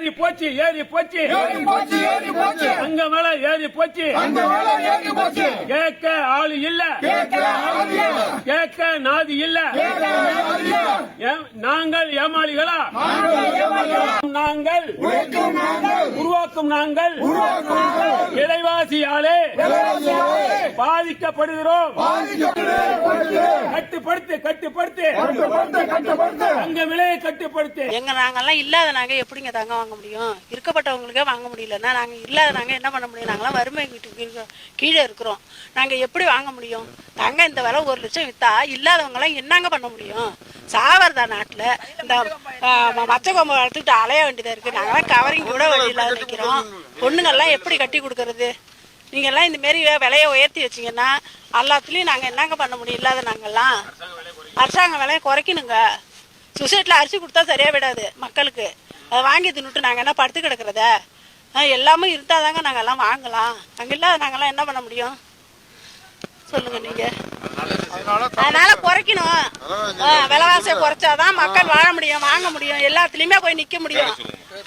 ஏறி போச்சு ஏறி போச்சு அங்க மேல ஏறி போச்சு கேட்க ஆளு இல்ல கேட்க நாதி இல்ல நாங்கள் ஏமாளிகளா நாங்கள் உருவாக்கும் நாங்கள் விலைவாசியாலே பாதிக்கப்படுகிறோம் கட்டுப்படுத்து கட்டுப்படுத்து அங்க விலையை கட்டுப்படுத்து எங்க நாங்கெல்லாம் இல்லாத நாங்க எப்படிங்க தாங்க வாங்க முடியும் இருக்கப்பட்டவங்களுக்கே வாங்க முடியலன்னா நாங்க இல்லாத நாங்க என்ன பண்ண முடியும் நாங்களாம் வறுமை வீட்டுக்கு கீழே இருக்கிறோம் நாங்க எப்படி வாங்க முடியும் தங்க இந்த விலை 1 லட்சம் வித்தா இல்லாதவங்க எல்லாம் என்னங்க பண்ண முடியும் சாவறதா நாட்டுல இந்த மச்ச கொம்பை வளர்த்துக்கிட்டு அலைய வேண்டியதா இருக்கு நாங்களாம் கவரிங் கூட வழி இல்லாத நிற்கிறோம் பொண்ணுங்கள்லாம் எப்படி கட்டி கொடுக்கறது நீங்க எல்லாம் இந்த மாரி விலையை உயர்த்தி வச்சீங்கன்னா எல்லாத்துலயும் நாங்க என்னங்க பண்ண முடியும் இல்லாத நாங்கெல்லாம் அரசாங்க விலையை குறைக்கணுங்க சொசைட்டில அரிசி கொடுத்தா சரியா விடாது மக்களுக்கு அதை வாங்கி தின்னுட்டு நாங்க என்ன படுத்து கிடக்குறத எல்லாமே இருந்தாதாங்க நாங்க எல்லாம் வாங்கலாம் நாங்க இல்லாத நாங்கெல்லாம் என்ன பண்ண முடியும் சொல்லுங்க நீங்க அதனால குறைக்கணும் விலைவாசியை குறைச்சாதான் மக்கள் வாழ முடியும் வாங்க முடியும் எல்லாத்துலயுமே போய் நிக்க முடியும்